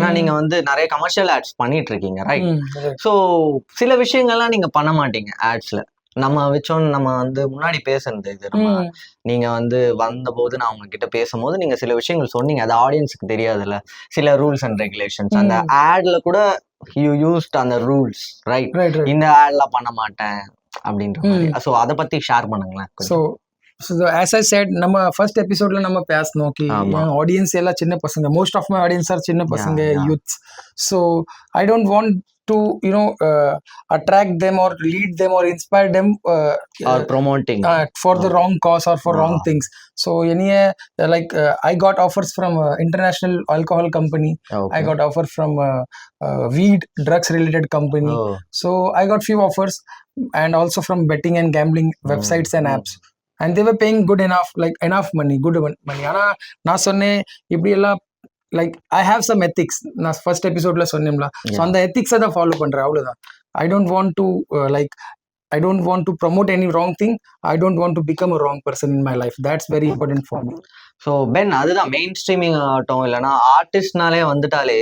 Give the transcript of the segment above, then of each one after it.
ஏன்னா நீங்க வந்து நிறைய கமர்ஷியல் ஆட்ஸ் பண்ணிட்டு இருக்கீங்க, ரைட்? ஸோ சில விஷயங்கள்லாம் நீங்க பண்ண மாட்டீங்க ஆட்ஸ்ல. நம்ம நம்ம வந்து முன்னாடி பேசுனது இது நம்ம நீங்க வந்து வந்தபோது நான் உங்ககிட்ட பேசும்போது நீங்க சில விஷயங்கள் சொன்னீங்க, அது ஆடியன்ஸுக்கு தெரியாதுல்ல, சில ரூல்ஸ் அண்ட் ரெகுலேஷன்ஸ். அந்த ஆட்ல கூட யூ யூஸ்ட் அந்த ரூல்ஸ், ரைட்? இந்த ஆட்லாம் பண்ண மாட்டேன் அப்படின்ற மாதிரி. ஸோ அதை பத்தி ஷேர் பண்ணுங்களேன். So as I said, நம்ம ஃபர்ஸ்ட் எபிசோட்ல நம்ம பேசணும் கி என் ஆடியன்ஸ் எல்லாம் சின்ன பசங்க. Most of my audience are சின்ன பசங்க, youths. So I don't want to attract them or lead them or inspire them or promoting for the wrong cause or for wrong things. So like I got offers from international alcohol company. I got offer from weed drugs related company. So I got few offers, and also from betting and gambling websites and apps, and they were paying good enough, like enough money, good money. ஆனா நான் சொன்னேன் இப்படி எல்லாம் like I have some ethics. நான் first எபிசோட்ல சொன்னேன்ல, so அந்த எத்திக்ஸை தான் ஃபாலோ பண்றேன், அவ்வளவுதான். I don't want to I don't want to promote any wrong thing. I don't want to become a wrong person in my life. That's very important for me. So பென், அதுதான் main streaming ஆகட்டும், இல்லைன்னா ஆர்டிஸ்ட்னாலே வந்துட்டாலே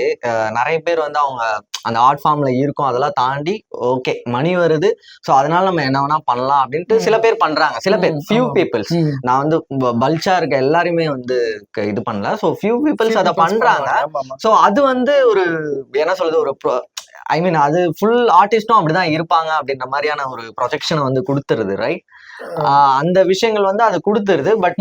நிறைய பேர் வந்து அவங்க அந்த ஆர்ட் ஃபார்ம்ல இருக்கும், அதெல்லாம் தாண்டி ஓகே மணி வருது, ஸோ அதனால நம்ம என்ன வேணா பண்ணலாம் அப்படின்ட்டு சில பேர் பண்றாங்க. சில பேர் ஃபியூ பீப்புள்ஸ், நான் வந்து பல்ச்சா இருக்க எல்லாருமே வந்து இது பண்ணல. ஸோ ஃபியூ பீப்புள்ஸ் அதை பண்றாங்க. ஸோ அது வந்து ஒரு என்ன சொல்றது, ஒரு ஐ மீன் அது ஃபுல் ஆர்டிஸ்டும் அப்படிதான் இருப்பாங்க அப்படின்ற மாதிரியான ஒரு ப்ரொஜெக்ஷனை வந்து கொடுத்துருது, ரைட்? அந்த விஷயங்கள் வந்து அது கொடுத்துருது. பட்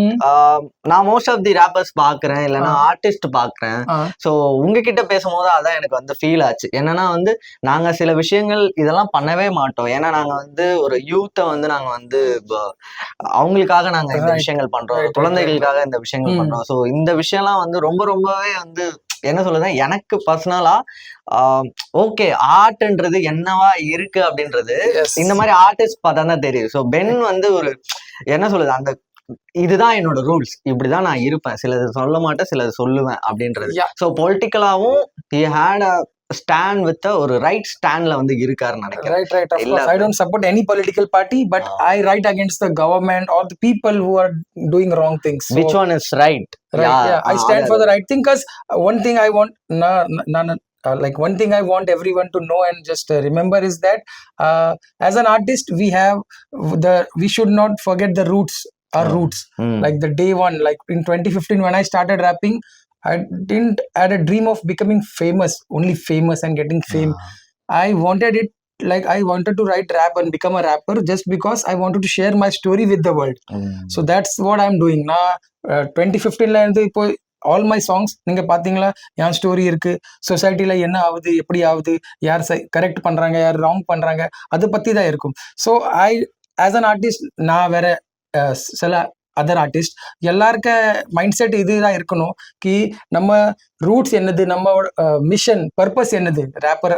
நான் மோஸ்ட் ஆஃப் தி ரேப்பர்ஸ் பாக்குறேன், இல்லைன்னா ஆர்டிஸ்ட் பாக்குறேன். ஸோ உங்ககிட்ட பேசும்போது அதான் எனக்கு வந்து ஃபீல் ஆச்சு. என்னன்னா வந்து நாங்க சில விஷயங்கள் இதெல்லாம் பண்ணவே மாட்டோம், ஏன்னா நாங்க வந்து ஒரு யூத்தை வந்து நாங்க வந்து அவங்களுக்காக நாங்க இந்த விஷயங்கள் பண்றோம், குழந்தைகளுக்காக இந்த விஷயங்கள் பண்றோம். ஸோ இந்த விஷயம்லாம் வந்து ரொம்பவே வந்து என்ன சொல்லுதான், எனக்கு பர்சனலா ஓகே ஆர்ட்ன்றது என்னவா இருக்கு அப்படின்றது இந்த மாதிரி ஆர்டிஸ்ட் பார்த்தா தான் தெரியும். ஸோ பென் வந்து ஒரு என்ன சொல்லுது, அந்த இதுதான் என்னோட ரூல்ஸ், இப்படிதான் நான் இருப்பேன், சிலது சொல்ல மாட்டேன், சிலது சொல்லுவேன் அப்படின்றது. ஸோ பொலிட்டிக்கலாவும் he had a stand with ஒரு ரைட் ஸ்டாண்ட்ல வந்து இருக்காருன்னு நினைக்கிறேன். Right. Of course, I don't support any political party, but I write against the government or the people who are doing wrong things. So, which one is right? Yeah, I stand for the right thing, because one thing I want like one thing I want everyone to know and just remember is that as an artist we should not forget the roots, our roots. Like the day one, like in 2015 when I started rapping, I didn't had a dream of becoming only famous and getting fame. I wanted it, like I wanted to write rap and become a rapper just because I wanted to share my story with the world. So that's what I'm doing now. 2015 இருந்து இப்போ all my songs நீங்க பாத்தீங்களா, என் story இருக்கு, சொசைட்டில என்ன ஆகுது, எப்படி ஆகுது, யார் கரெக்ட் பண்றாங்க, யார் ராங் பண்றாங்க, அதை பத்தி தான் இருக்கும். ஸோ ஆஸ் அன் ஆர்டிஸ்ட், நான் வேற சில அதர் ஆர்டிஸ்ட் எல்லாருக்க மைண்ட் செட் இதுதான் இருக்கணும், கி நம்ம ரூட்ஸ் என்னது, நம்ம மிஷன் பர்பஸ் என்னது, rapper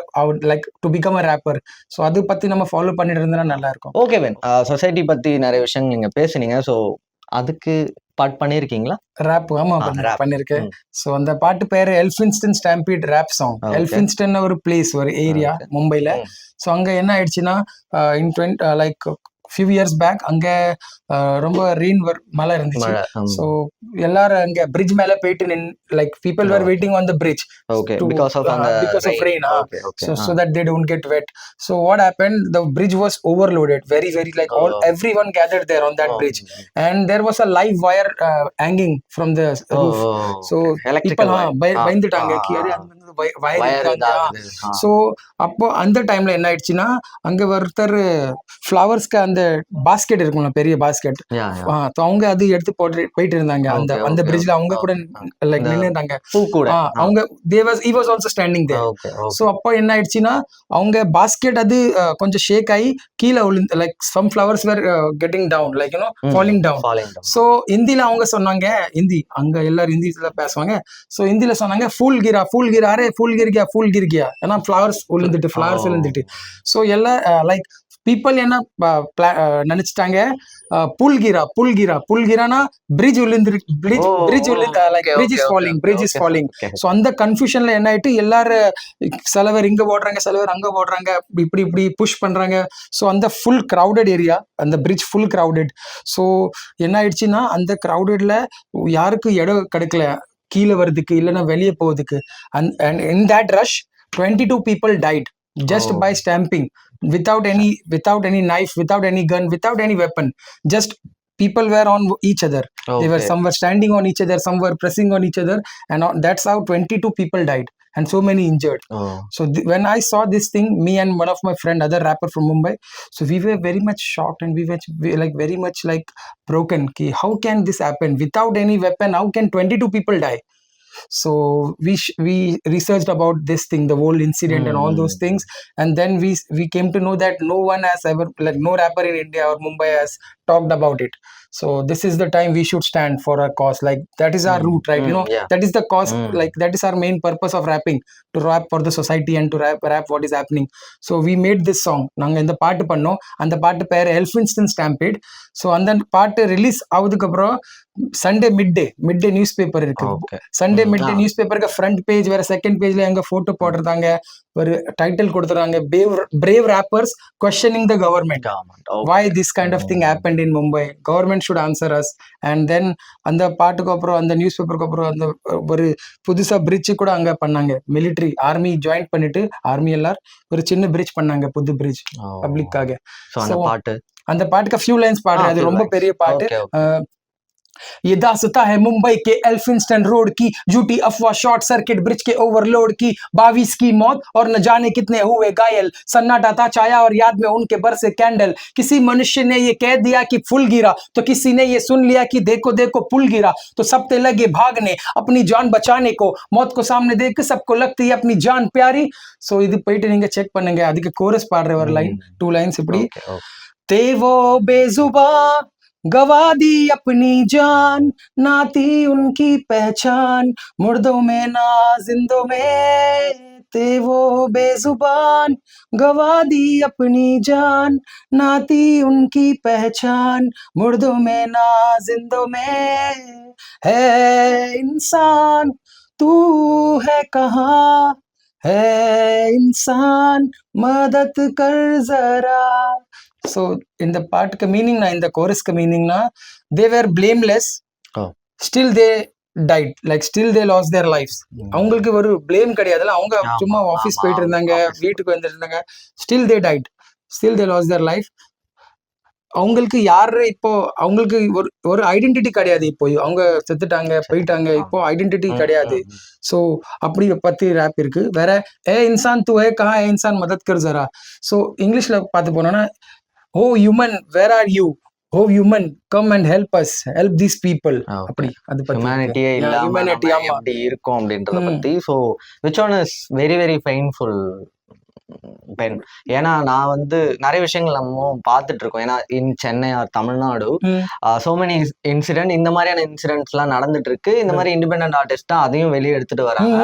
like to become a rapper. So அது பத்தி நம்ம ஃபாலோ பண்ணிட்டு இருந்தா நல்லா இருக்கும். ஓகே வென், சொசைட்டி பத்தி நிறைய விஷயம் நீங்க பேசுனீங்க. ஸோ அதுக்கு பாட்டு பண்ணிருக்கீங்களா? ரேப், ஆமா பண்ணிருக்கேன். ஸோ அந்த பாட்டு பேரு Elphinstone stampede rap song. Elphinstone ஒரு பிளேஸ், ஒரு ஏரியா மும்பைல. ஸோ அங்க என்ன ஆயிடுச்சுன்னா, லைக் few years back அங்க ரொம்ப ரெயின் மழை இருந்துச்சு. ஸோ எல்லாரும் அங்க பிரிட்ஜ் மேல போயிட்டு like people were waiting on the bridge because of rain. So that they don't get wet. So what happened, the bridge was overloaded, very like everyone gathered there on that bridge, and there was a live wire hanging from the roof. So people பயந்துட்டாங்க, கியாரி அந்த wire இருக்காங்க. So அப்போ அந்த டைம்ல என்ன ஆயிடுச்சுன்னா, அங்க ஒருத்தர் ஃப்ளவர்ஸ்க்கு அந்த பாஸ்கெட் இருக்கும்ல, பெரிய பாஸ்கெட், அவங்க அது எடுத்து போயிட்டு இருந்தாங்க அந்த பிரிட்ஜ்ல. அவங்க கூட லைக் நின்னுட்டாங்க, அவங்க he was also standing there. So அப்போ என்ன ஆயிடுச்சுன்னா, அவங்க பாஸ்கெட் அது கொஞ்சம் ஷேக் ஆகி கீழே விழுந்து, like some flowers were getting down, like falling down. So ஹிந்தில அவங்க சொன்னாங்க, ஹிந்தி அங்க எல்லாரும் ஹிந்தில பேசுவாங்க. ஸோ ஹிந்தில சொன்னாங்க ஃபூல் கிரா அரே ஃபூல் கிர் கியா, ஏன்னா ஃப்ளவர்ஸ் விழுந்துட்டு. ஸோ எல்லாம் லைக் பீப்புள் என்ன நினைச்சிட்டாங்க, புல்கிரானா பிரிட்ஜ் இஸ் ஃபாலிங். ஸோ அந்த கன்ஃபியூஷன்ல என்ன ஆயிட்டு, எல்லாரும் சிலவர் இங்க ஓடுறாங்க, சிலவர் அங்க ஓடுறாங்க, இப்படி புஷ் பண்றாங்க. ஸோ அந்த ஃபுல் கிரௌடட் ஏரியா, அந்த பிரிட்ஜ் ஃபுல் கிரௌடட். ஸோ என்ன ஆயிடுச்சுன்னா, அந்த கிரௌடட்ல யாருக்கும் இடம் கிடைக்கல, கீழே வரதுக்கு இல்லைன்னா வெளியே போகிறதுக்கு. And in that rush 22 people died just Oh. by stamping, without any knife, without any gun, without any weapon. Just people were on each other. They were, Okay. some were standing on each other, some were pressing on each other, and that's how 22 people died and so many injured. Oh. So when I saw this thing, me and one of my friend, other rapper from Mumbai, so we were very much shocked, and we were like very much like broken. Ki, how can this happen without any weapon? How can 22 people die? So we researched about this thing, the whole incident and all those things, and then we came to know that no one has ever, like no rapper in India or Mumbai has talked about it. So this is the time we should stand for a cause, like that is our root, right? You know, Yeah. that is the cause, like that is our main purpose of rapping, to rap for the society and to rap what is happening. So we made this song. நாங்க இந்த பாட்டு பண்ணோம். அந்த பாட்டு பேர் Elphinstone stampede. So அந்த பாட்டு release ஆகுதுக்கு அப்புறம் Sunday mid day news paper இருக்கு. Okay. Sunday mid day news பேப்பருக்கு ஃப்ரண்ட் பேஜ் வேற, செகண்ட் பேஜ்ல எங்க போட்டோ போட்டிருந்தாங்க, ஒரு டைட்டில் கொடுத்துறாங்க, brave rappers questioning the government. Okay. Why this kind of thing happened in Mumbai? Government should answer us. And then அந்த பாட்டுக்கு அப்புறம், அந்த நியூஸ் பேப்பருக்கு அப்புறம், அந்த ஒரு புதுசா பிரிட்ஜ் கூட அங்க பண்ணாங்க. மிலிட்டரி ஆர்மி ஜாயின் பண்ணிட்டு, ஆர்மி எல்லாரும் ஒரு சின்ன பிரிட்ஜ் பண்ணாங்க, புது பிரிட்ஜ் பப்ளிக்காக. So அந்த பாட்டுக்கு ஃபியூ லைன்ஸ் பாடுறேன், அது ரொம்ப பெரிய பாட்டு. ये दास्तां है मुंबई के एल्फिंस्टन रोड की, झूठी अफवाह शॉर्ट सर्किट ब्रिज के ओवरलोड की, 22 की मौत और न जाने कितने हुए घायल, सन्नाटा था छाया और याद में उनके बरसे कैंडल, किसी मनुष्य ने ये कह दिया कि फुल गिरा, तो किसी ने ये सुन लिया कि देखो देखो पुल गिरा, तो सब ते लगे भागने अपनी जान बचाने को, मौत को सामने देख सबको लगती है अपनी जान प्यारी. सो இது போயிட்டு நீங்க செக் பண்ணுங்க. அதுக்கு கோரஸ் பாடுற ஒரு லைன், 2 லைன்ஸ் இப்படி. ते वो बेजुबा गवा दी अपनी जान, ना थी उनकी पहचान, मुर्दों में ना जिंदों में, ते वो बेजुबान गवा दी अपनी जान, ना थी उनकी पहचान, मुर्दों में ना जिंदों में, है इंसान तू है कहाँ, है इंसान मदद कर जरा. So in the part ka meaning na, in the chorus ka meaning na, they were blameless. Still they died, like still they lost their lives. அவங்களுக்கு ஒரு blame கிடையாதுல, அவங்க சும்மா ஆபீஸ் போயிட்டு இருந்தாங்க, வீட்டுக்கு வந்துருந்தாங்க, still they died, still they lost their life. அவங்களுக்கு யாரு இப்போ, அவங்களுக்கு ஒரு ஐடென்டிட்டி கிடையாது. இப்போ அவங்க செத்துட்டாங்க, போயிட்டாங்க, இப்போ ஐடென்டிட்டி கிடையாது. ஸோ அப்படி பத்தி ரேப் இருக்கு. வேற ஏ இன்சான் தூ ஹே கஹா ஏ இன்சான் மதத் கர் ஜரா. ஸோ இங்கிலீஷ்ல பார்த்து போனோம்னா, oh human where are you, oh human come and help us, help these people. அப்படி அது பத்தி ஹியூமனிட்டியே இல்லாம ஹியூமனிட்டி எப்படி இருக்கும் அப்படின்றத பத்தி. So which one is very very painful pen? ஏன்னா நான் வந்து நிறைய விஷயங்கள் நம்ம பார்த்துட்டு இருக்கோம். ஏன்னா இன் Chennai R Tamil Nadu so many incident, இந்த மாதிரியான இன்சிடென்ட்ஸ் எல்லாம் நடந்துட்டு இருக்கு. இந்த மாதிரி இண்டிபெண்டன்ட் ஆர்டிஸ்ட் தான் அதையும் வெளியே எடுத்துட்டு வராங்க.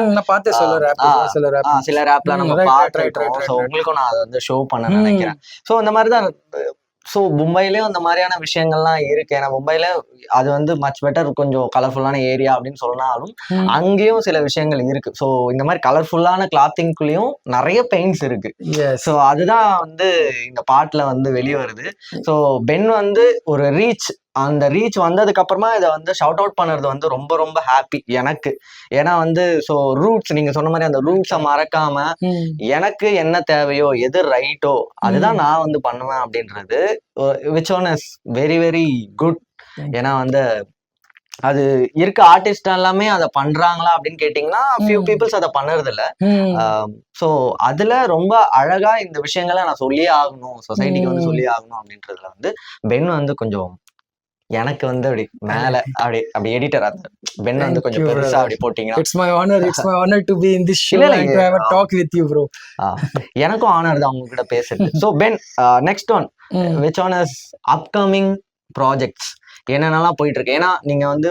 சில ரேப்ல நம்ம பார்த்துருக்கோம். ஸோ உங்களுக்கும் நான் அதை வந்து ஷோ பண்ண நினைக்கிறேன். ஸோ இந்த மாதிரிதான். ஸோ மும்பையிலேயும் அந்த மாதிரியான விஷயங்கள்லாம் இருக்கு. ஏன்னா மும்பைல அது வந்து மச் பெட்டர், கொஞ்சம் கலர்ஃபுல்லான ஏரியா அப்படின்னு சொன்னாலும் அங்கேயும் சில விஷயங்கள் இருக்கு. ஸோ இந்த மாதிரி கலர்ஃபுல்லான கிளாத்திங்குள்ளேயும் நிறைய பெயிண்ட்ஸ் இருக்கு. ஸோ அதுதான் வந்து இந்த பாட்டுல வந்து வெளியே வருது. ஸோ பென் வந்து ஒரு ரீச், அந்த ரீச் வந்ததுக்கு அப்புறமா இதை வந்து ஷவுட் அவுட் பண்ணுறது வந்து ரொம்ப ரொம்ப ஹாப்பி எனக்கு. ஏன்னா வந்து ஸோ ரூட்ஸ், நீங்க சொன்ன மாதிரி அந்த ரூட்ஸை மறக்காம எனக்கு என்ன தேவையோ, எது ரைட்டோ அதுதான் நான் வந்து பண்ணுவேன் அப்படின்றது which one is very very good. ஏன்னா வந்து அது இருக்க ஆர்டிஸ்ட் எல்லாமே அதை பண்றாங்களா அப்படின்னு கேட்டீங்கன்னா ஃபியூ பீப்புள்ஸ் அதை பண்ணறது இல்ல. ஸோ அதுல ரொம்ப அழகா இந்த விஷயங்களை நான் சொல்லியே ஆகணும், சொசைட்டிக்கு வந்து சொல்லியே ஆகணும் அப்படின்றதுல வந்து பென் வந்து கொஞ்சம் எனக்கு வந்து அப்படி மேல அப்படி எடிட்டர் அந்த பென் வந்து கொஞ்சம் பெருசா அப்படி போட்டீங்கன்னா. It's my honor to be in this show and to have a talk with you, bro. எனக்கும் ஆனர் தான் உங்க கிட்ட பேசுறது. ஸோ பென், next one which one is upcoming projects என்னென்னலாம் போயிட்டு இருக்கு? ஏன்னா நீங்க வந்து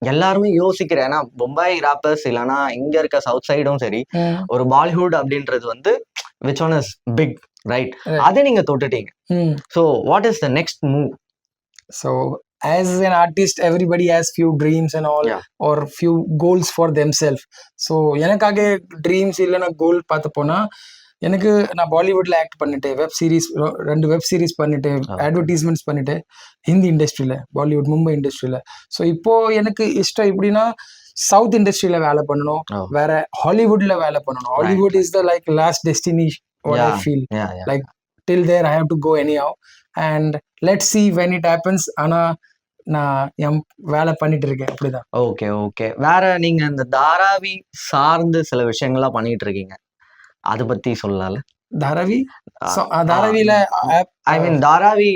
எல்லாருமே யோசிக்கிற, ஏன்னா மும்பை ராப்பர்ஸ் இல்லைன்னா இங்க இருக்க சவுத் சைடும் சரி, ஒரு பாலிவுட் அப்படின்றது வந்து which one is big, right? அதை நீங்க தொட்டுட்டீங்க. So what is the next move? So as an artist, everybody has few dreams and all, or few goals for themselves. So எனக்காக ட்ரீம்ஸ் இல்லைன்னா கோல் பார்த்து போனா, எனக்கு நான் பாலிவுட்ல ஆக்ட் பண்ணிட்டேன், ரெண்டு வெப் சீரிஸ் பண்ணிட்டேன், அட்வர்டைஸ்மெண்ட்ஸ் பண்ணிட்டேன் ஹிந்தி இண்டஸ்ட்ரியில, பாலிவுட் மும்பை இண்டஸ்ட்ரியில. ஸோ இப்போ எனக்கு இஷ்டம் எப்படின்னா, சவுத் இண்டஸ்ட்ரியில வேலை பண்ணணும், Oh. வேற ஹாலிவுட்ல வேலை பண்ணணும். Hollywood is the like last destiny what I Yeah. feel. Yeah, yeah. Like till there I have to go anyhow, and let's see when it happens. ஆனா நான் என் வேலை பண்ணிட்டு இருக்கேன் அப்படிதான். Okay okay. வேற நீங்க இந்த தாராவி சார்ந்து சில விஷயங்கள்லாம் பண்ணிட்டு இருக்கீங்க, அதை பத்தி சொல்லலாம்ல? தாராவி தாராவில ஐ மீன் தாராவி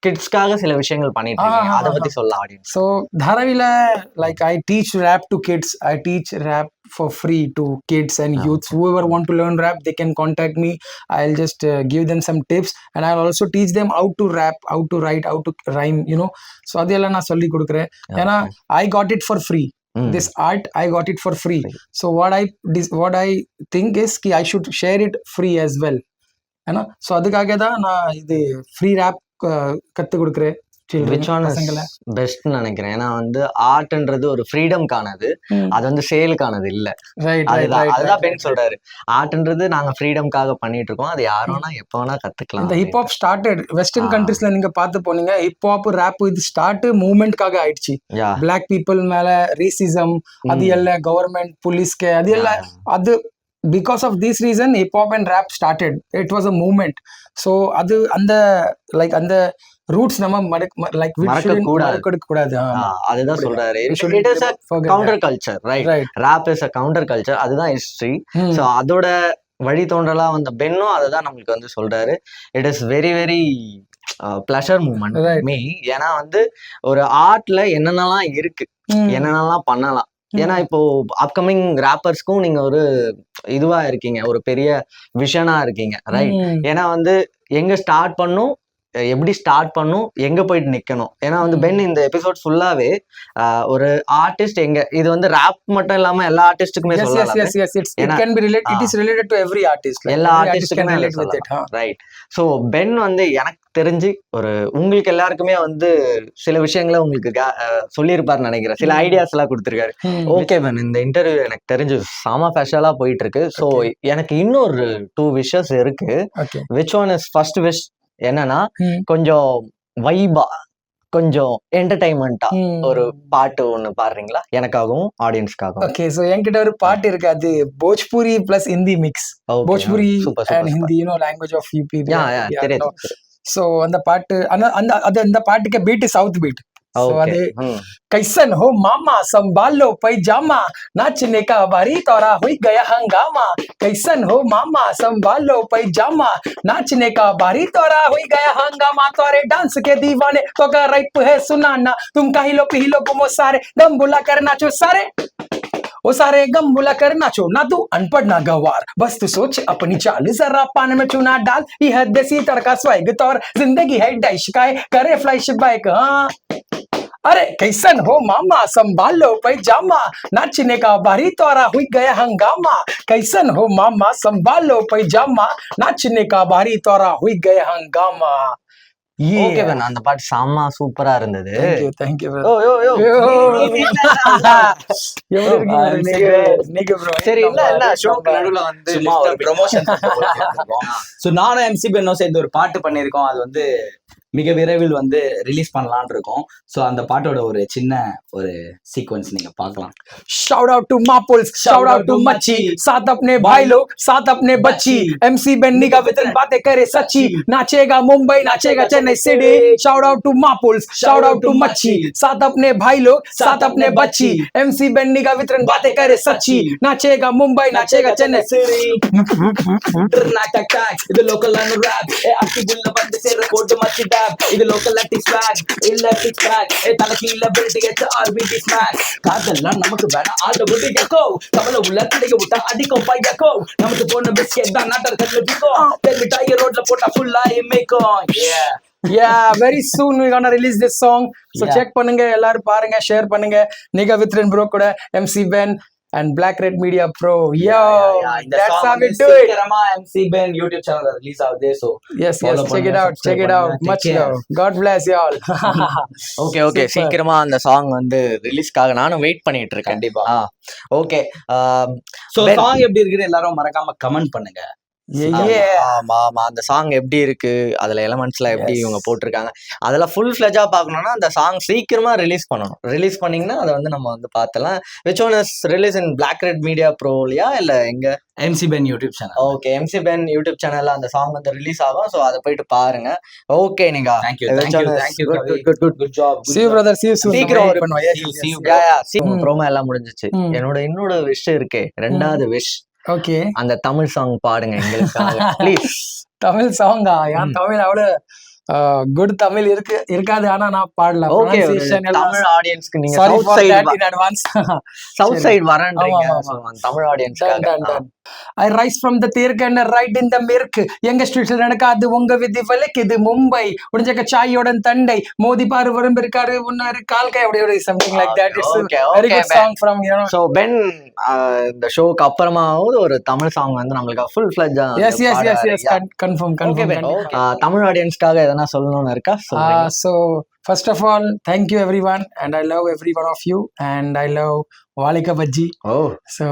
கிட்ஸ்க்காக சில விஷயங்கள் பண்ணிட்டு இருக்கீங்க, அதை பத்தி சொல்லலாம் audience. So Dharavila, like I teach rap to kids. I teach rap for free to kids and youths. Whoever want to learn rap, they can contact me. I'll just give them some tips, and I'll also teach them how to rap, how to write, how to rhyme. You know, so adiyella na solli kudukuren. Ena I got it for free. This art I got it for free. So what I think is ki I should share it free as well. ஏன்னா so அதுக்காக தான் நான் இது free rape கற்றுக் கொடுக்குறேன். Which one is best னு நினைக்கிறேன். ஏன்னா வந்து ஆர்ட்ன்றது ஒரு ஃப்ரீடம்கானது, அது வந்து சேலுக்கானது இல்ல. அதுதான் பென் சொல்றாரு, ஆர்ட்ன்றது நாங்க ஃப்ரீடம்காக பண்ணிட்டு இருக்கோம், அது யாரோனா எப்போ வேணா கத்துக்கலாம். இந்த ஹிப்ஹாப் ஸ்டார்டட் வெஸ்டர்ன் கண்ட்ரீஸ்ல நீங்க பார்த்து போனீங்க, ஹிப்ஹாப் ரேப் இது ஸ்டார்ட் மூவ்மெண்ட்காக ஆயிடுச்சு. பிளாக் பீப்புள் மேல ரேசிசம் அது எல்லாம் கவர்மெண்ட் போலீஸ்க்கு அது எல்லாம் அது because of this reason hip hop and rap started. It was a movement. So adu and like and the roots nama like we shouldn't மறக்க கூடாது. அதுதான் சொல்றாரு. It is a counter culture, right? Rap is a counter culture. அதுதான் history. So அதோட வழி தோன்றலா வந்த பென்னும் அதுதான் நமக்கு வந்து சொல்றாரு. It is very very pleasure moment me. ஏன்னா வந்து ஒரு ஆர்ட்ல என்னென்னலாம் இருக்கு, என்னென்னலாம் பண்ணலாம். ஏன்னா இப்போ அப்கமிங் ராப்பர்ஸ்க்கும் நீங்க ஒரு இதுவா இருக்கீங்க, ஒரு பெரிய விஷனா இருக்கீங்க, ரைட்? ஏன்னா வந்து எங்க ஸ்டார்ட் பண்ணும், எப்படி ஸ்டார்ட் பண்ணும், எங்க போயிட்டு நிக்கணும். ஏன்னா வந்து பென் இந்த எபிசோட் ஃபுல்லாவே ஒரு ஆர்டிஸ்ட் எங்க, இது வந்து ராப் மட்டும் இல்லாம எல்லா ஆர்டிஸ்டுக்குமே சொல்லலாம். எல்லா ஆர்டிஸ்டுக்குமே ரைட். ஸோ பென் வந்து எனக்கு தெரிஞ்சு ஒரு உங்களுக்கு எல்லாருக்குமே வந்து சில விஷயங்களை உங்களுக்கு சொல்லியிருப்பாரு நினைக்கிறேன், சில ஐடியாஸ் எல்லாம் கொடுத்துருக்காரு. ஓகே பென், இந்த இன்டர்வியூ எனக்கு தெரிஞ்சு செம ஸ்பெஷலா போயிட்டு இருக்கு. ஸோ எனக்கு இன்னொரு 2 விஷஸ் இருக்கு. Which one is first wish என்னன்னா, கொஞ்சம் வைபா, கொஞ்சம் என்டர்டைன்மெண்டா ஒரு பாட்டு ஒண்ணு பாடுறீங்களா எனக்காகவும் ஆடியன்ஸ்க்காகவும்? ஓகே, சோ என்கிட்ட ஒரு பாட்டு இருக்கு, அது Bhojpuri plus Hindi mix. Bhojpuri and Hindi, you know language of UP. So அந்த பாட்டு அந்த பாட்டுக்கு பீட் சவுத் பீட். कैसन हो मामा संभालो पैजामा, नाचने का बारी तोरा हुई गया हंगामा. कैसन हो मामा संभालो पैजामा, नाचने का बारी तोरा हुई गया हंगामा. तोरे डांस के दीवाने तो का राइप है सुनाना, तुम कहिलो पिहिलो गुमो सारे दम बुला कर नाचो सारे. ओ सारे गम बुला कर नाचो, ना तू अनपढ़ ना गवार, बस तू सोच अपनी चाल, जरा पान में चुना डाल. यह देसी तड़का स्वैग तौर जिंदगी है डैश काय करे फ्लैश बैक. हाँ अरे कैसन हो मामा संभालो पैजामा, नाचने का बारी तोरा हुई गया हंगामा. कैसन हो मामा संभालो पैजामा, नाचने का बारी तोरा हुई गया हंगामा. ஓகே பென், அந்த பாட்டு செம்ம சூப்பரா இருந்தது. Thank you. சரி, இல்ல ஷோக்கு நடுவுல வந்து சும்மா ஒரு ப்ரமோஷன். சோ நானும் எம்சி பென்னும் சேர்ந்து ஒரு பாட்டு பண்ணிருக்கோம், அது வந்து மிக விரைவில் வந்து ரிலீஸ் பண்ணலாம்னு இருக்கோம். சோ அந்த பாட்டோட ஒரு சின்ன ஒரு சீக்வென்ஸ் நீங்க பார்க்கலாம். Shout out to Mapuls, shout out to Machi, साथ अपने भाई लोग, साथ अपने बच्ची. MC बेन्नी का वेतन बातें करे सच्ची, नाचेगा मुंबई, नाचेगा Chennai city. Shout out to Mapuls, shout out to Machi, साथ अपने भाई लोग, साथ अपने बच्ची. MC बेन्नी का वेतन बातें करे सच्ची, नाचेगा मुंबई, नाचेगा चेन्नई सिटी. नाटक टैग இது லோக்கல் அண்ட் ராப், அக்கி புல்ல வந்து சேர போட்டு மச்சி டேப். இது லோக்கல் அட்டி ஸ்வாக் இல்ல சிக்ஸ் பேக், தலக்கீழ பில்ட் எச் ஆர்பிடி ஸ்மாக். காதெல்லாம் நமக்கு வேணா ஆல்ட புடி கேக்கோ, கமல உள்ள கடைக்கு விட்டா அடிக்கும் பையக்கோ. நமக்கு போன பிஸ்கெட் தான் நாட்டர் கல்ல பிக்கோ, தெரு டயர் ரோட்ல போட்டா ஃபுல்லா இமேக்கோ. Yeah, very soon we gonna release this song. So check பண்ணுங்க, எல்லாரும் பாருங்க, ஷேர் பண்ணுங்க. நிகா வித்ரன் ப்ரோ கூட MC Ben and Black Red Media Pro. Yo, that's how we do it. MC Ben YouTube channel release out there, so yes, check it out. Much love. God bless you all. Okay சீக்கிரமா அந்த song வந்து ரிலீஸ்க்காக நானும் wait பண்ணிட்டு இருக்கேன். கண்டிப்பா. Okay, so song எப்படி இருக்குன்னு எல்லாரும் மறக்காம கமெண்ட் பண்ணுங்க. ஆமா ஆமா அந்த சாங் எப்படி இருக்கு, அதுல எலமெண்ட்ஸ்லாம் எப்படி இவங்க போட்டிருக்காங்க, அதெல்லாம் ஃபுல் ஃபிளெஜா பார்க்கணும்னா அந்த சாங் சீக்கிரமா ரிலீஸ் பண்ணணும். ரிலீஸ் பண்ணீங்கன்னா அதை வந்து நம்ம வந்து பார்த்தலாம். Which one is release in black red media ப்ரோலியா இல்ல எங்க? MC Ben YouTube channel. Okay, MC Ben YouTube சேனல்ல அந்த சாங் வந்து ரிலீஸ் ஆகும். ஸோ அதை போயிட்டு பாருங்க. ஓகே நீங்க Thank you, good job. See you brother, see you soon. சீக்கிரம் Wait ஒரு- பண்ணுவோம். Yes, yes, see you, yes. C ம். ப்ரோமோ எல்லாம் முடிஞ்சிச்சு. ம். என்னோட இன்னொரு விஷ் இருக்கே, ரெண்டாவது விஷ், Okay. அந்த தமிழ் சாங் பாடுங்க எங்களுக்காக ப்ளீஸ். தமிழ் சாங்கா? என் ம். தமிழ் அவ்வளவு குட் தமிழ் இருக்காது, ஆனா நான் பாடலாம். ஓகே, Pronunciation எல்லாம். தமிழ் ஆடியன்ஸ்க்கு நீங்க Sorry south for side that in advance. South சரி. சைடு வரன்றீங்க. ஆமா, ஆமா, So, அந்த Tamil Done, ஆடியன்ஸ்க்காக done, done. I rise from the தேர்க்கு and right in the மேற்கு. எங்க ஸ்ட்ரீட்ல நடக்காது உங்க விதி விலக்குது மும்பை. உடஞ்சக்க சாயோட தண்டை மோதி பாரு வரும் இருக்காரு உன்னாரு கால்கை அப்படி something like that. It's a Okay, very okay, good Ben. song from, you know. So Ben இந்த ஷோக்கு அப்புறமாவது ஒரு தமிழ் சாங் வந்து நம்மளுக்கு ஃபுல் ஃபிளெஜ்ஜா Yes, confirm. Okay Ben, Tamil ஆடியன்ஸ்க்காக எதனா சொல்லணும்னு இருக்கா? சொல்லுங்க. So first of all, thank you everyone, and I love every one of you, and I love Valika Bajji. Oh So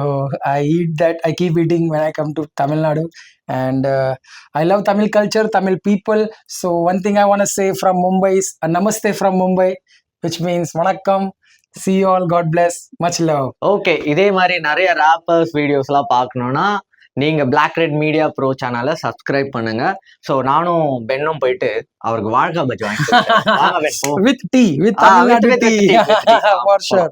I eat that. I keep eating when I come to Tamil Nadu, and I love Tamil culture, Tamil people. So one thing I want to say from Mumbai is Namaste from Mumbai, which means Vanakkam. See you all. God bless. Much love. Okay, இதே மாதிரி நிறைய wrappers வீடியோஸ்லாம் பார்க்கணும்னா நீங்க black red media bro சேனலை subscribe பண்ணுங்க. So நானும் பென்னும் போயிட்டு அவருக்கு வாழ்க்கை பஜ்ஜி வாங்கி கொடுக்குறேன். வாங்க பென், போ. With tea, with Ah, Tamil with Nadu tea, tea. with tea. For sure.